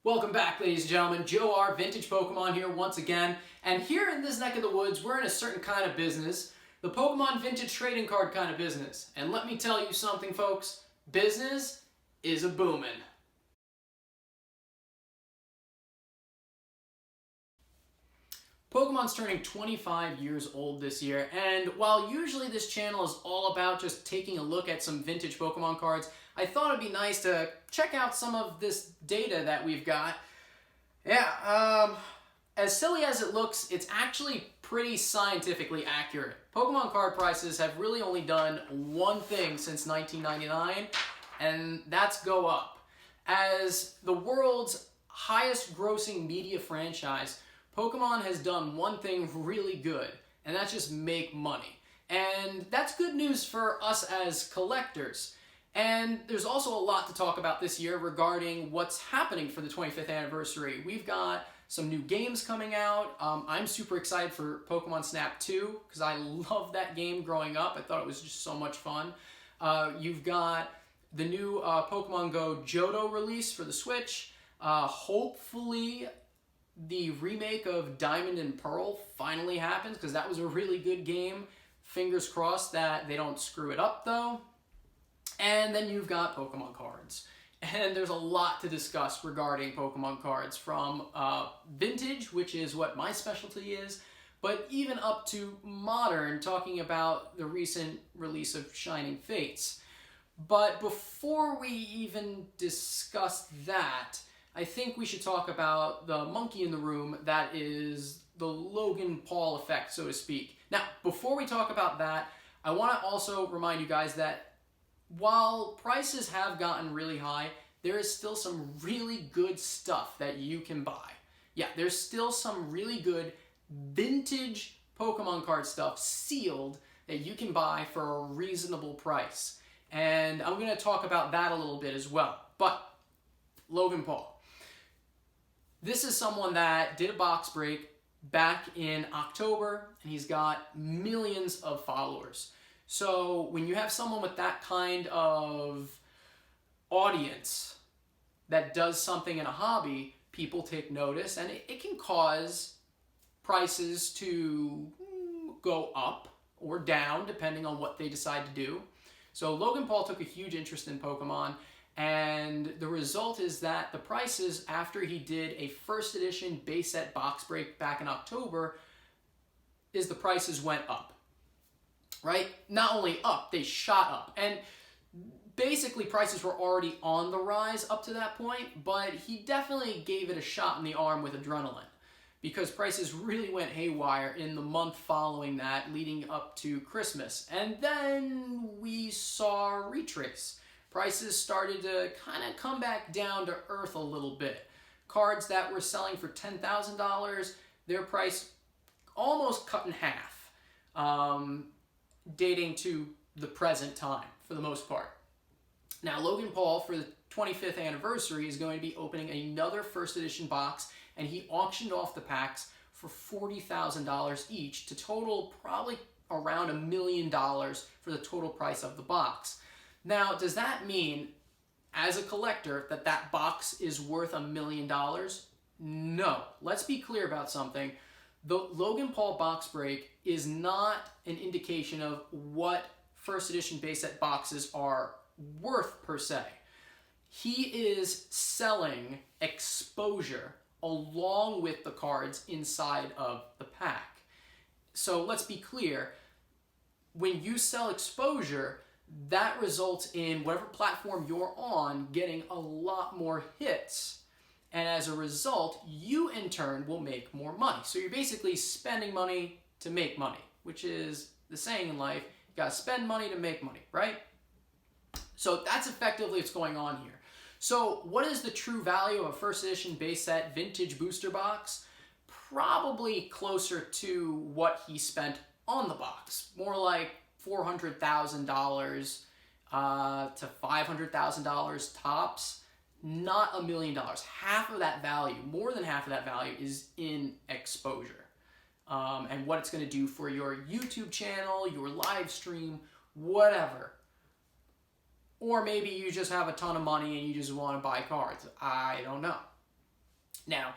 Welcome back, ladies and gentlemen. Joe R. Vintage Pokemon here once again. And here in this neck of the woods, we're in a certain kind of business, the Pokemon Vintage Trading Card kind of business. And let me tell you something, folks, business is a-boomin'. Pokemon's turning 25 years old this year, and while usually this channel is all about just taking a look at some vintage Pokemon cards, I thought it'd be nice to check out some of this data that we've got. As silly as it looks, it's actually pretty scientifically accurate. Pokemon card prices have really only done one thing since 1999, and that's go up. As the world's highest grossing media franchise, Pokemon has done one thing really good, and that's just make money. And that's good news for us as collectors. And there's also a lot to talk about this year regarding what's happening for the 25th anniversary. We've got some new games coming out. I'm super excited for Pokemon Snap 2 because I loved that game growing up. I thought it was just so much fun. You've got the new Pokemon Go Johto release for the Switch. Hopefully the remake of Diamond and Pearl finally happens because that was a really good game. Fingers crossed that they don't screw it up though. And then you've got Pokemon cards. And there's a lot to discuss regarding Pokemon cards, from vintage, which is what my specialty is, but even up to modern, talking about the recent release of Shining Fates. But before we even discuss that, I think we should talk about the monkey in the room that is the Logan Paul effect, so to speak. Now, before we talk about that, I want to also remind you guys that while prices have gotten really high, there is still some really good stuff that you can buy. Yeah, there's still some really good vintage Pokemon card stuff sealed that you can buy for a reasonable price. And I'm going to talk about that a little bit as well. But Logan Paul. This is someone that did a box break back in October, and he's got millions of followers. So when you have someone with that kind of audience that does something in a hobby, people take notice, and it can cause prices to go up or down depending on what they decide to do. So Logan Paul took a huge interest in Pokemon, and the result is that the prices, after he did a first edition base set box break back in October, is the prices went up. Right? Not only up, they shot up. And basically prices were already on the rise up to that point, but he definitely gave it a shot in the arm with adrenaline because prices really went haywire in the month following that, leading up to Christmas. And then we saw a retrace. Prices started to kind of come back down to earth a little bit. Cards that were selling for $10,000, their price almost cut in half. Dating to the present time, for the most part. Now, Logan Paul, for the 25th anniversary, is going to be opening another first edition box, and he auctioned off the packs for $40,000 each to total probably around $1 million for the total price of the box. Now, does that mean, as a collector, that that box is worth $1 million? No. Let's be clear about something. The Logan Paul box break is not an indication of what first edition base set boxes are worth per se. He is selling exposure along with the cards inside of the pack. So let's be clear, when you sell exposure, that results in whatever platform you're on getting a lot more hits. And as a result, you in turn will make more money. So you're basically spending money to make money, which is the saying in life, you gotta spend money to make money, right? So that's effectively what's going on here. So what is the true value of a first edition base set vintage booster box? Probably closer to what he spent on the box. More like $400,000 to $500,000 tops. Not $1 million. Half of that value, more than half of that value, is in exposure. And what it's going to do for your YouTube channel, your live stream, whatever. Or maybe you just have a ton of money and you just want to buy cards. I don't know. Now,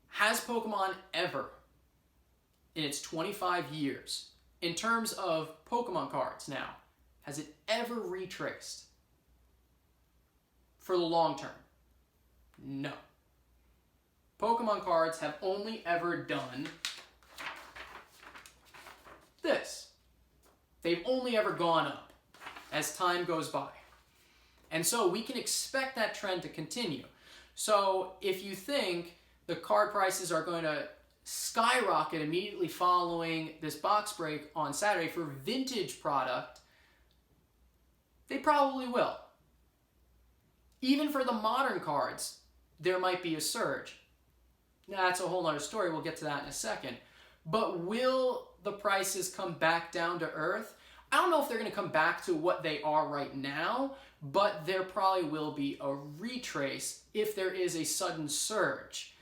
has Pokemon ever, in its 25 years, in terms of Pokemon cards now, has it ever retraced for the long term? No. Pokemon cards have only ever done this. They've only ever gone up as time goes by. And so we can expect that trend to continue. So if you think the card prices are going to skyrocket immediately following this box break on Saturday for vintage product, they probably will. Even for the modern cards, there might be a surge. Now, that's a whole other story. We'll get to that in a second. But will the prices come back down to earth? I don't know if they're going to come back to what they are right now, but there probably will be a retrace if there is a sudden surge.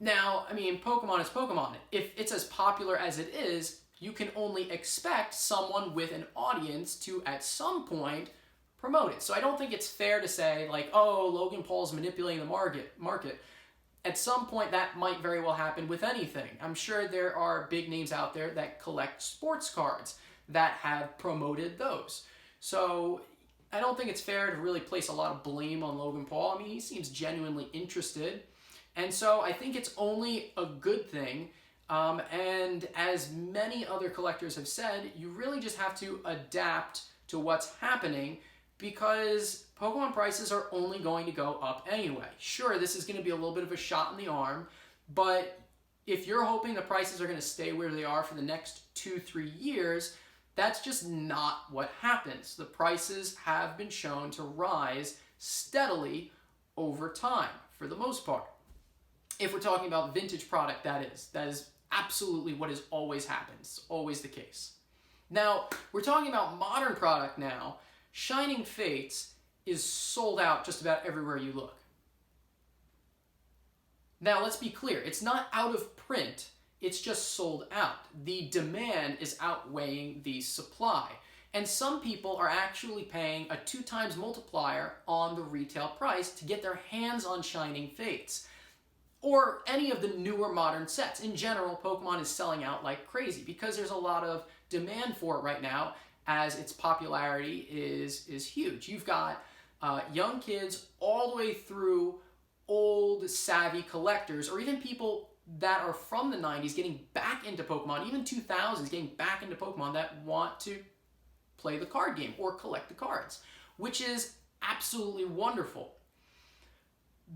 Now, I mean, Pokemon is Pokemon. If it's as popular as it is, you can only expect someone with an audience to, at some point, promote it. So I don't think it's fair to say, like, oh, Logan Paul's manipulating the market. At some point, that might very well happen with anything. I'm sure there are big names out there that collect sports cards that have promoted those. So I don't think it's fair to really place a lot of blame on Logan Paul. I mean, he seems genuinely interested. And so I think it's only a good thing. And as many other collectors have said, you really just have to adapt to what's happening, because Pokemon prices are only going to go up anyway. Sure, this is going to be a little bit of a shot in the arm, but if you're hoping the prices are going to stay where they are for the next 2-3 years, that's just not what happens. The prices have been shown to rise steadily over time, for the most part. If we're talking about vintage product, that is absolutely what has always happened. It's always the case. Now, we're talking about modern product now. Shining Fates is sold out just about everywhere you look. Now, let's be clear. It's not out of print. It's just sold out. The demand is outweighing the supply. And some people are actually paying a 2x multiplier on the retail price to get their hands on Shining Fates, or any of the newer modern sets. In general, Pokemon is selling out like crazy because there's a lot of demand for it right now, as its popularity is huge. You've got young kids all the way through old savvy collectors, or even people that are from the 90s getting back into Pokemon, even 2000s getting back into Pokemon, that want to play the card game or collect the cards, which is absolutely wonderful.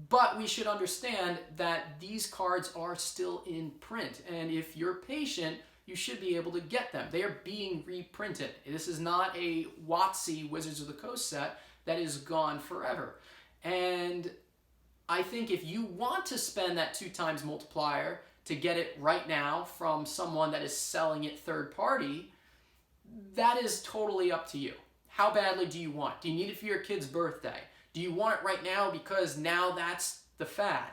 But we should understand that these cards are still in print, and if you're patient, you should be able to get them. They are being reprinted. This is not a WotC Wizards of the Coast set that is gone forever. And I think if you want to spend that 2x multiplier to get it right now from someone that is selling it third party, that is totally up to you. How badly do you want it? Do you need it for your kid's birthday? Do you want it right now because now that's the fad?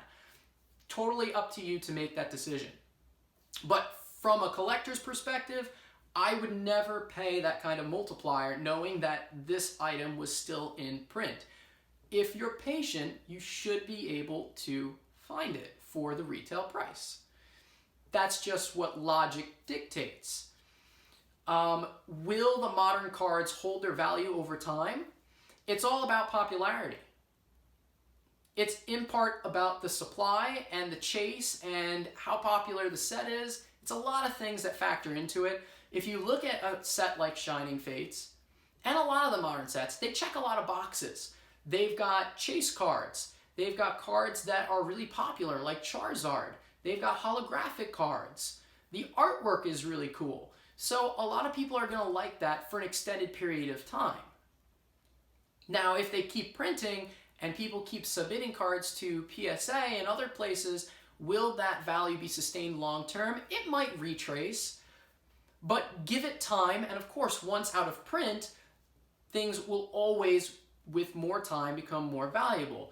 Totally up to you to make that decision. But from a collector's perspective, I would never pay that kind of multiplier knowing that this item was still in print. If you're patient, you should be able to find it for the retail price. That's just what logic dictates. Will the modern cards hold their value over time? It's all about popularity. It's in part about the supply and the chase and how popular the set is. It's a lot of things that factor into it. If you look at a set like Shining Fates, and a lot of the modern sets, they check a lot of boxes. They've got chase cards. They've got cards that are really popular, like Charizard. They've got holographic cards. The artwork is really cool. So a lot of people are going to like that for an extended period of time. Now, if they keep printing and people keep submitting cards to PSA and other places, will that value be sustained long term? It might retrace, but give it time. And of course, once out of print, things will always, with more time, become more valuable.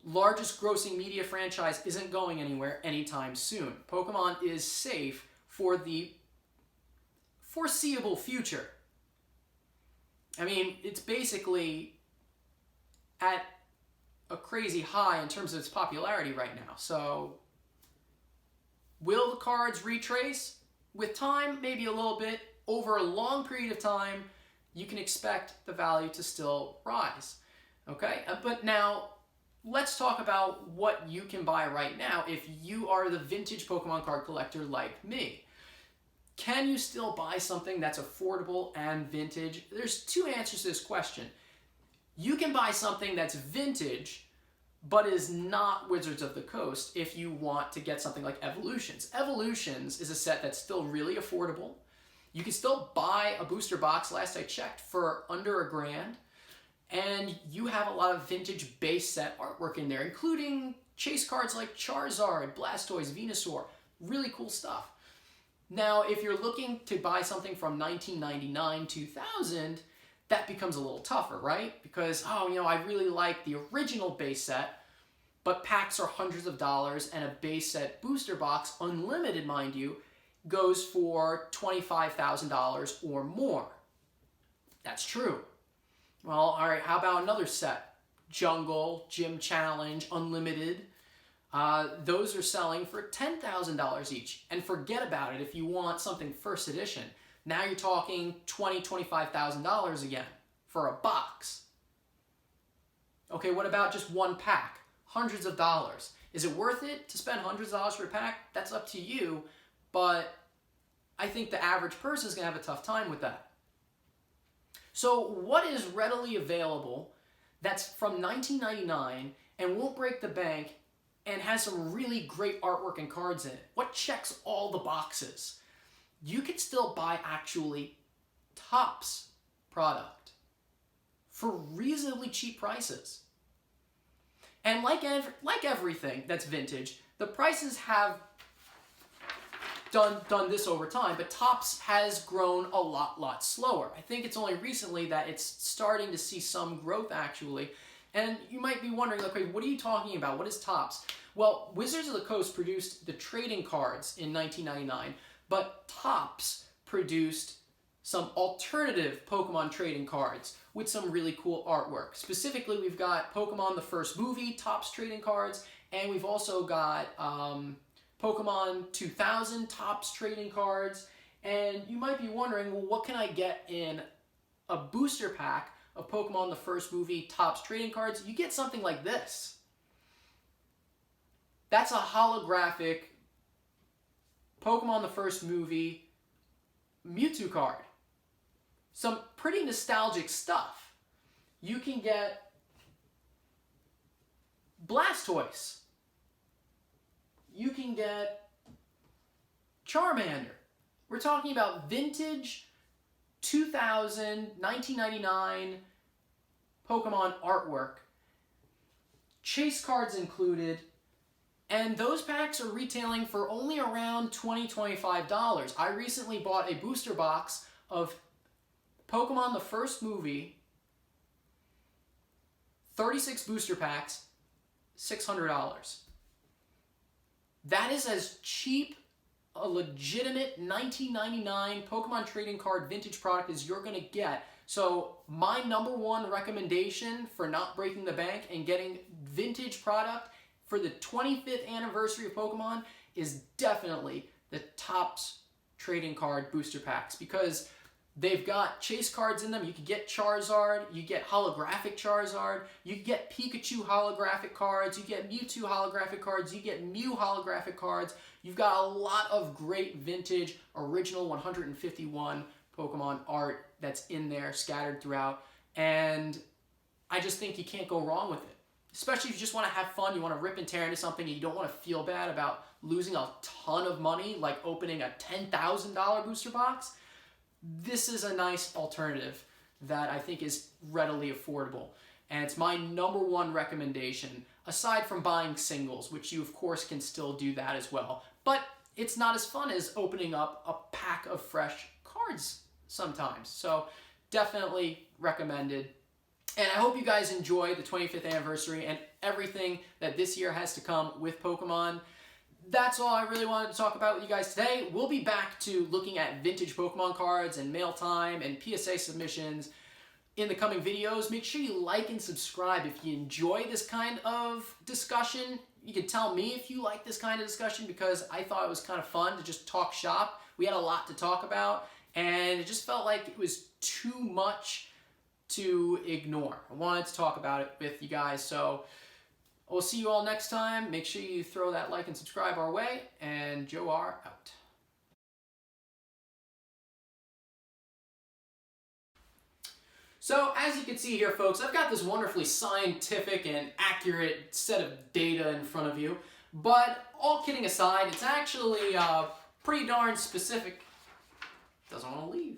Largest grossing media franchise isn't going anywhere anytime soon. Pokemon is safe for the foreseeable future. I mean, it's basically at a crazy high in terms of its popularity right now. So will the cards retrace? With time, maybe a little bit. Over a long period of time, you can expect the value to still rise. Okay, but now let's talk about what you can buy right now if you are the vintage Pokemon card collector like me. Can you still buy something that's affordable and vintage? There's two answers to this question. You can buy something that's vintage but is not Wizards of the Coast if you want to get something like Evolutions. Evolutions is a set that's still really affordable. You can still buy a booster box, last I checked, for under $1,000. And you have a lot of vintage base set artwork in there, including chase cards like Charizard, Blastoise, Venusaur. Really cool stuff. Now, if you're looking to buy something from 1999, 2000, that becomes a little tougher, right? Because, I really like the original base set, but packs are hundreds of dollars, and a base set booster box, unlimited mind you, goes for $25,000 or more. That's true. Well, all right, how about another set? Jungle, Gym Challenge, Unlimited. Those are selling for $10,000 each. And forget about it if you want something first edition. Now you're talking $20,000, $25,000 again for a box. Okay, what about just one pack? Hundreds of dollars. Is it worth it to spend hundreds of dollars for a pack? That's up to you, but I think the average person is going to have a tough time with that. So what is readily available that's from 1999 and won't break the bank and has some really great artwork and cards in it? What checks all the boxes? You can still buy actually Topps product for reasonably cheap prices. And like everything that's vintage, the prices have done this over time, but Topps has grown a lot slower. I think it's only recently that it's starting to see some growth actually. And you might be wondering, okay, what are you talking about? What is Topps? Well, Wizards of the Coast produced the trading cards in 1999, but Topps produced some alternative Pokemon trading cards with some really cool artwork. Specifically, we've got Pokemon the first movie, Topps trading cards, and we've also got Pokemon 2000 Topps trading cards. And you might be wondering, well, what can I get in a booster pack of Pokemon the first movie Topps trading cards? You get something like this. That's a holographic Pokemon the first movie Mewtwo card. Some pretty nostalgic stuff. You can get Blastoise. You can get Charmander. We're talking about vintage 2000, 1999 Pokemon artwork. Chase cards included. And those packs are retailing for only around $20, $25. I recently bought a booster box of Pokemon the first movie, 36 booster packs, $600. That is as cheap a legitimate 1999 Pokemon trading card vintage product as you're going to get. So my #1 recommendation for not breaking the bank and getting vintage product for the 25th anniversary of Pokemon is definitely the Topps trading card booster packs, because they've got chase cards in them. You can get Charizard, you get holographic Charizard, you get Pikachu holographic cards, you get Mewtwo holographic cards, you get Mew holographic cards. You've got a lot of great vintage original 151 Pokemon art that's in there scattered throughout, and I just think you can't go wrong with it. Especially if you just want to have fun, you want to rip and tear into something, and you don't want to feel bad about losing a ton of money, like opening a $10,000 booster box. This is a nice alternative that I think is readily affordable. And it's my #1 recommendation, aside from buying singles, which you of course can still do that as well. But it's not as fun as opening up a pack of fresh cards sometimes. So definitely recommended. And I hope you guys enjoy the 25th anniversary and everything that this year has to come with Pokemon. That's all I really wanted to talk about with you guys today. We'll be back to looking at vintage Pokemon cards and mail time and PSA submissions in the coming videos. Make sure you like and subscribe if you enjoy this kind of discussion. You can tell me if you like this kind of discussion, because I thought it was kind of fun to just talk shop. We had a lot to talk about, and it just felt like it was too much to ignore. I wanted to talk about it with you guys, so we'll see you all next time. Make sure you throw that like and subscribe our way, and Joe R out. So as you can see here, folks, I've got this wonderfully scientific and accurate set of data in front of you, but all kidding aside, it's actually pretty darn specific. Doesn't want to leave.